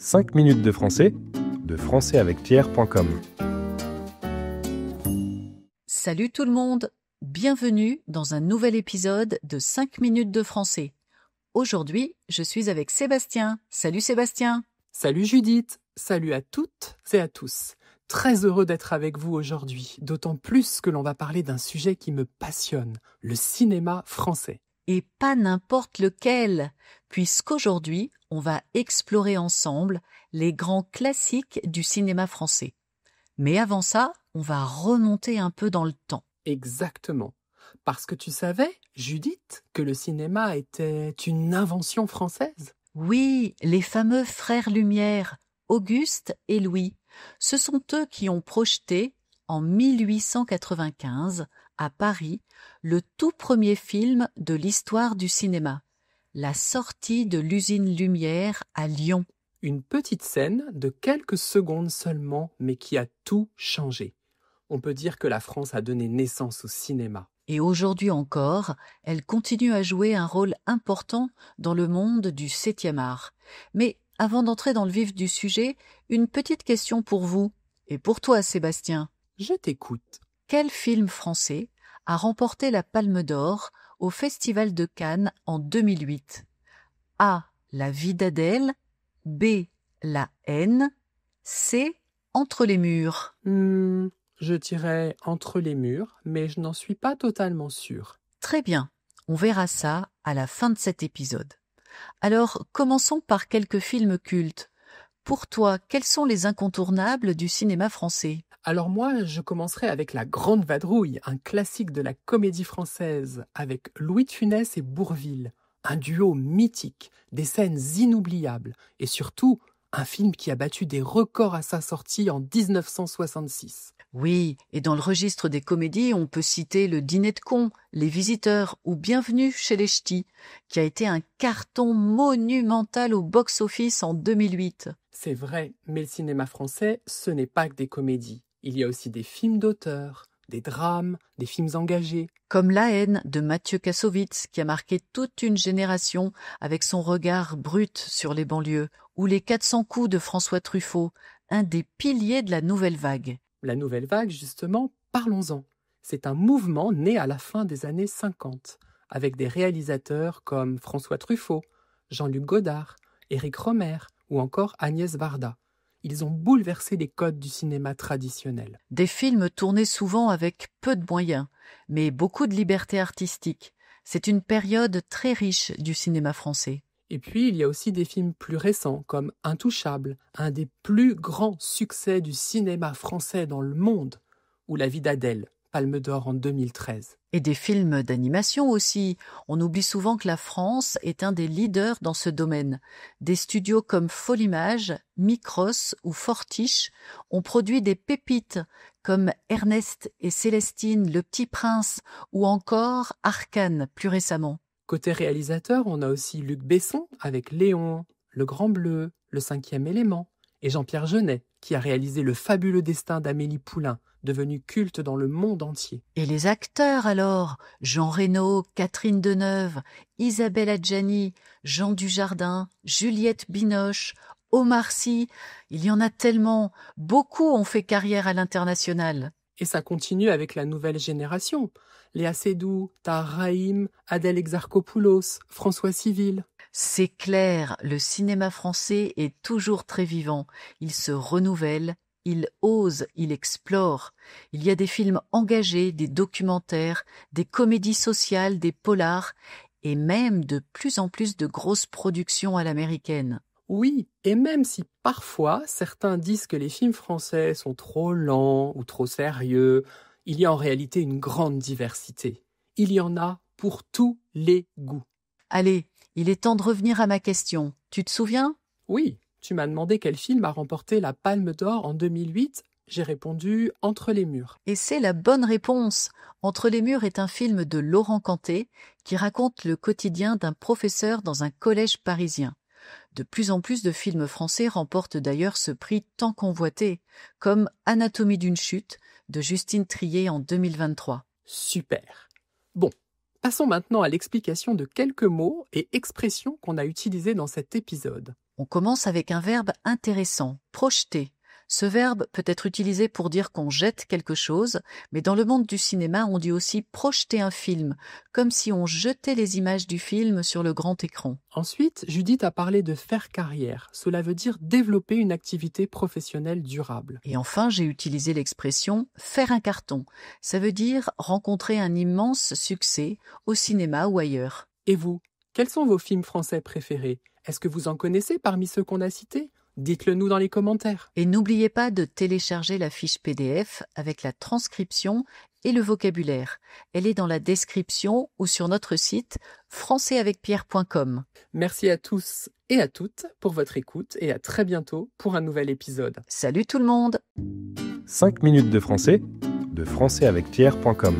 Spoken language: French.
5 minutes de français, de françaisavecpierre.com. Salut tout le monde, bienvenue dans un nouvel épisode de 5 minutes de français. Aujourd'hui, je suis avec Sébastien. Salut Sébastien. Salut Judith, salut à toutes et à tous. Très heureux d'être avec vous aujourd'hui, d'autant plus que l'on va parler d'un sujet qui me passionne, le cinéma français. Et pas n'importe lequel, puisqu'aujourd'hui, on va explorer ensemble les grands classiques du cinéma français. Mais avant ça, on va remonter un peu dans le temps. Exactement. Parce que tu savais, Judith, que le cinéma était une invention française ? Oui, les fameux frères Lumière, Auguste et Louis. Ce sont eux qui ont projeté, en 1895, à Paris, le tout premier film de l'histoire du cinéma, la sortie de l'usine Lumière à Lyon. Une petite scène de quelques secondes seulement, mais qui a tout changé. On peut dire que la France a donné naissance au cinéma. Et aujourd'hui encore, elle continue à jouer un rôle important dans le monde du 7e art. Mais avant d'entrer dans le vif du sujet, une petite question pour vous et pour toi, Sébastien. Je t'écoute. Quel film français a remporté la Palme d'Or au Festival de Cannes en 2008 ? A. La vie d'Adèle. B. La haine. C. Entre les murs. Je dirais Entre les murs, mais je n'en suis pas totalement sûre. Très bien, on verra ça à la fin de cet épisode. Alors, commençons par quelques films cultes. Pour toi, quels sont les incontournables du cinéma français ? Alors moi, je commencerai avec La Grande Vadrouille, un classique de la comédie française, avec Louis de Funès et Bourvil. Un duo mythique, des scènes inoubliables, et surtout, un film qui a battu des records à sa sortie en 1966. Oui, et dans le registre des comédies, on peut citer Le Dîner de cons, Les Visiteurs ou Bienvenue chez les Ch'tis, qui a été un carton monumental au box-office en 2008. C'est vrai, mais le cinéma français, ce n'est pas que des comédies. Il y a aussi des films d'auteur, des drames, des films engagés. Comme La haine de Mathieu Kassovitz, qui a marqué toute une génération avec son regard brut sur les banlieues, ou Les 400 coups de François Truffaut, un des piliers de la nouvelle vague. La nouvelle vague, justement, parlons-en. C'est un mouvement né à la fin des années 50, avec des réalisateurs comme François Truffaut, Jean-Luc Godard, Éric Rohmer ou encore Agnès Varda. Ils ont bouleversé les codes du cinéma traditionnel. Des films tournés souvent avec peu de moyens, mais beaucoup de liberté artistique. C'est une période très riche du cinéma français. Et puis, il y a aussi des films plus récents, comme Intouchable, un des plus grands succès du cinéma français dans le monde, ou La vie d'Adèle, Palme d'Or en 2013. Et des films d'animation aussi. On oublie souvent que la France est un des leaders dans ce domaine. Des studios comme Folimage, Micros ou Fortiche ont produit des pépites comme Ernest et Célestine, Le Petit Prince ou encore Arcane plus récemment. Côté réalisateur, on a aussi Luc Besson avec Léon, Le Grand Bleu, Le Cinquième Élément, et Jean-Pierre Jeunet, qui a réalisé Le fabuleux destin d'Amélie Poulain, devenu culte dans le monde entier. Et les acteurs alors ? Jean Reno, Catherine Deneuve, Isabelle Adjani, Jean Dujardin, Juliette Binoche, Omar Sy, il y en a tellement. Beaucoup ont fait carrière à l'international. Et ça continue avec la nouvelle génération. Léa Seydoux, Tahar Rahim, Adèle Exarchopoulos, François Civil. C'est clair, le cinéma français est toujours très vivant. Il se renouvelle, il ose, il explore. Il y a des films engagés, des documentaires, des comédies sociales, des polars, et même de plus en plus de grosses productions à l'américaine. Oui, et même si parfois certains disent que les films français sont trop lents ou trop sérieux, il y a en réalité une grande diversité. Il y en a pour tous les goûts. Allez, il est temps de revenir à ma question. Tu te souviens ? Oui, tu m'as demandé quel film a remporté la Palme d'Or en 2008. J'ai répondu Entre les murs. Et c'est la bonne réponse. Entre les murs est un film de Laurent Cantet qui raconte le quotidien d'un professeur dans un collège parisien. De plus en plus de films français remportent d'ailleurs ce prix tant convoité, comme Anatomie d'une chute de Justine Triet en 2023. Super. Bon, passons maintenant à l'explication de quelques mots et expressions qu'on a utilisés dans cet épisode. On commence avec un verbe intéressant, projeter. Ce verbe peut être utilisé pour dire qu'on jette quelque chose, mais dans le monde du cinéma, on dit aussi projeter un film, comme si on jetait les images du film sur le grand écran. Ensuite, Judith a parlé de faire carrière. Cela veut dire développer une activité professionnelle durable. Et enfin, j'ai utilisé l'expression « faire un carton ». Ça veut dire rencontrer un immense succès au cinéma ou ailleurs. Et vous, quels sont vos films français préférés? Est-ce que vous en connaissez parmi ceux qu'on a cités? Dites-le nous dans les commentaires. Et n'oubliez pas de télécharger la fiche PDF avec la transcription et le vocabulaire. Elle est dans la description ou sur notre site françaisavecpierre.com. Merci à tous et à toutes pour votre écoute et à très bientôt pour un nouvel épisode. Salut tout le monde! 5 minutes de français, de françaisavecpierre.com.